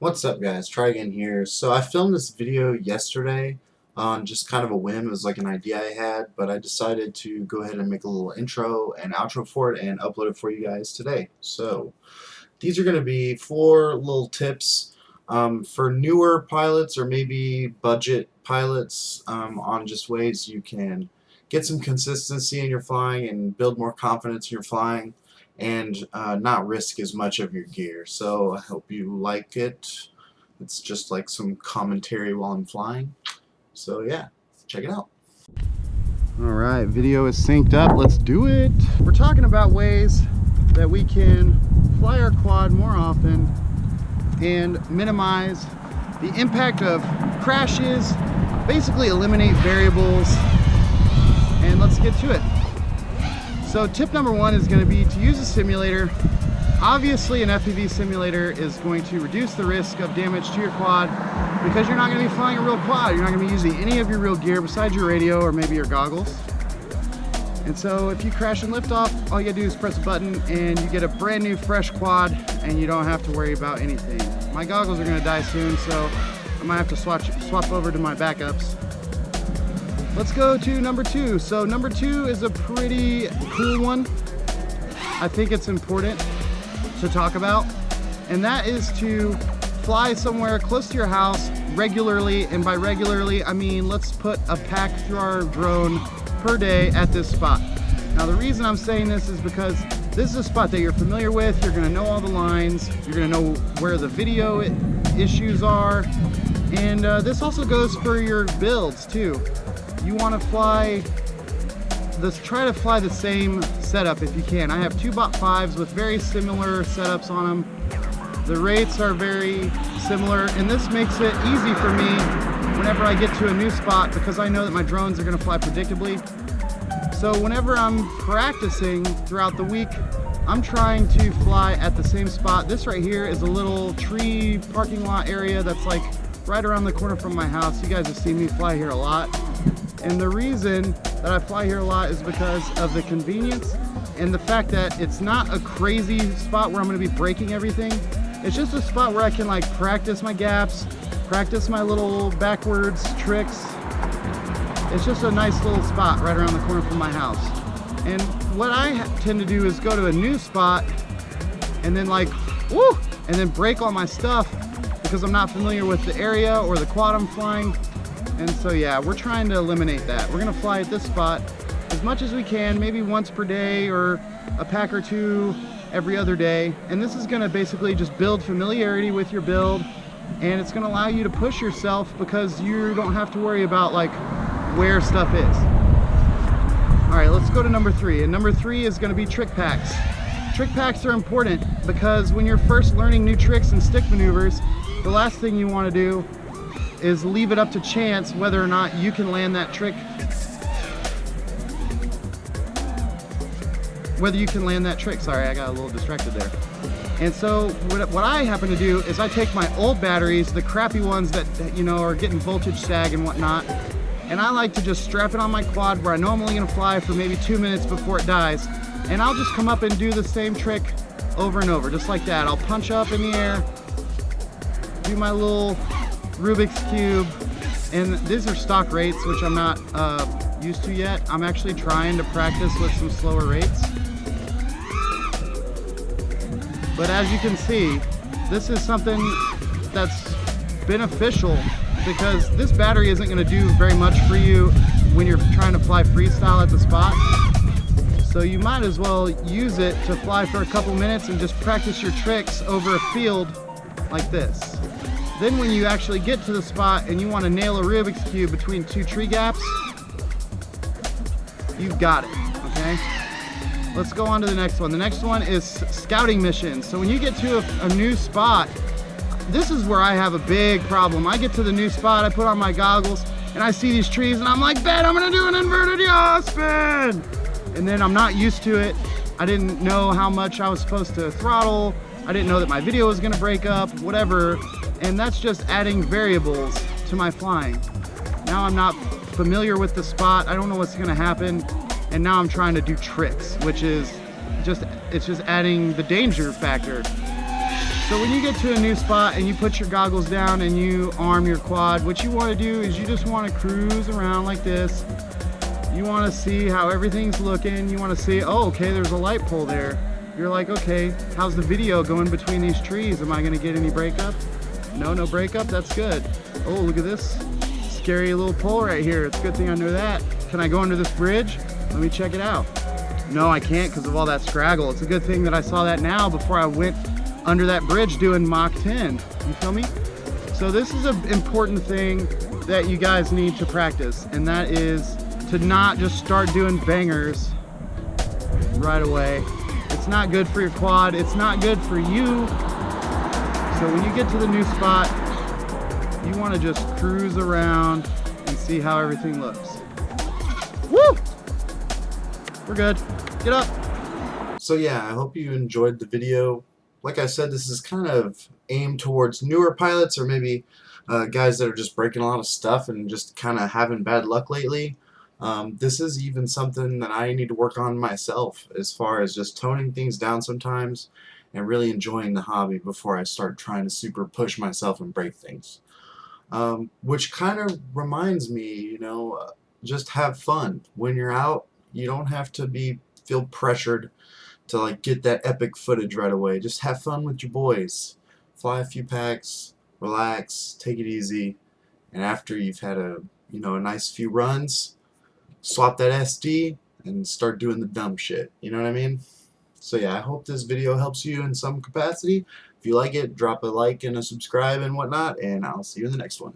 What's up, guys? Try again here. So I filmed this video yesterday on just kind of a whim. It was like an idea I had, but I decided to go ahead and make a little intro and outro for it and upload it for you guys today. So these are going to be 4 little tips for newer pilots or maybe budget pilots on just ways you can get some consistency in your flying and build more confidence in your flying and not risk as much of your gear. So I hope you like it. It's just like some commentary while I'm flying. So yeah, check it out. Alright, video is synced up. Let's do it. We're talking about ways that we can fly our quad more often and minimize the impact of crashes, basically eliminate variables, and let's get to it. So tip number 1 is going to be to use a simulator. Obviously an FPV simulator is going to reduce the risk of damage to your quad because you're not going to be flying a real quad. You're not going to be using any of your real gear besides your radio or maybe your goggles. And so if you crash and lift off, all you gotta do is press a button and you get a brand new fresh quad and you don't have to worry about anything. My goggles are going to die soon, so I might have to swap over to my backups. Let's go to number 2. So number 2 is a pretty cool one. I think it's important to talk about, and that is to fly somewhere close to your house regularly. And by regularly, I mean let's put a pack through our drone per day at this spot. Now the reason I'm saying this is because this is a spot that you're familiar with. You're going to know all the lines. You're going to know where the video issues are, and this also goes for your builds too. You want to fly this, try to fly the same setup if you can. I have 2 Bot 5s with very similar setups on them. The rates are very similar, and this makes it easy for me whenever I get to a new spot because I know that my drones are going to fly predictably. So whenever I'm practicing throughout the week, I'm trying to fly at the same spot. This right here is a little tree parking lot area that's like right around the corner from my house. You guys have seen me fly here a lot. And the reason that I fly here a lot is because of the convenience and the fact that it's not a crazy spot where I'm going to be breaking everything. It's just a spot where I can like practice my gaps, practice my little backwards tricks. It's just a nice little spot right around the corner from my house. And what I tend to do is go to a new spot and then like, woo, and then break all my stuff because I'm not familiar with the area or the quad I'm flying. And so yeah, we're trying to eliminate that. We're gonna fly at this spot as much as we can, maybe once per day or a pack or 2 every other day. And this is gonna basically just build familiarity with your build, and it's gonna allow you to push yourself because you don't have to worry about like where stuff is. All right, let's go to number 3. And number 3 is gonna be trick packs. Trick packs are important because when you're first learning new tricks and stick maneuvers, the last thing you wanna do is leave it up to chance whether or not you can land that trick. Sorry, I got a little distracted there. And so what I happen to do is I take my old batteries, the crappy ones that you know are getting voltage sag and whatnot, and I like to just strap it on my quad where I know I'm only gonna fly for maybe 2 minutes before it dies, and I'll just come up and do the same trick over and over, just like that. I'll punch up in the air, do my little Rubik's Cube, and these are stock rates, which I'm not used to yet. I'm actually trying to practice with some slower rates. But as you can see, this is something that's beneficial because this battery isn't going to do very much for you when you're trying to fly freestyle at the spot. So you might as well use it to fly for a couple minutes and just practice your tricks over a field like this. Then when you actually get to the spot and you want to nail a Rubik's Cube between 2 tree gaps, you've got it, okay? Let's go on to the next one. The next one is scouting missions. So when you get to a new spot, this is where I have a big problem. I get to the new spot, I put on my goggles, and I see these trees, and I'm like, bet I'm gonna do an inverted yaw spin! And then I'm not used to it. I didn't know how much I was supposed to throttle. I didn't know that my video was gonna break up, whatever. And that's just adding variables to my flying. Now I'm not familiar with the spot, I don't know what's gonna happen, and now I'm trying to do tricks, which is it's just adding the danger factor. So when you get to a new spot and you put your goggles down and you arm your quad, what you want to do is you just want to cruise around like this. You want to see how everything's looking. You want to see, oh, okay, there's a light pole there. You're like, okay, how's the video going between these trees? Am I going to get any breakup? No breakup? That's good. Oh, look at this scary little pole right here. It's a good thing I know that. Can I go under this bridge? Let me check it out. No, I can't because of all that scraggle. It's a good thing that I saw that now before I went under that bridge doing Mach 10. You feel me? So this is an important thing that you guys need to practice, and that is to not just start doing bangers right away. It's not good for your quad. It's not good for you. So when you get to the new spot, you want to just cruise around and see how everything looks. Woo! We're good. Get up. So yeah, I hope you enjoyed the video. Like I said, this is kind of aimed towards newer pilots, or maybe guys that are just breaking a lot of stuff and just kind of having bad luck lately. This is even something that I need to work on myself, as far as just toning things down sometimes and really enjoying the hobby before I start trying to super push myself and break things. Which kind of reminds me, you know, just have fun. When you're out, you don't have to feel pressured to like get that epic footage right away. Just have fun with your boys. Fly a few packs, relax, take it easy, and after you've had a nice few runs, swap that SD and start doing the dumb shit. You know what I mean? So yeah, I hope this video helps you in some capacity. If you like it, drop a like and a subscribe and whatnot, and I'll see you in the next one.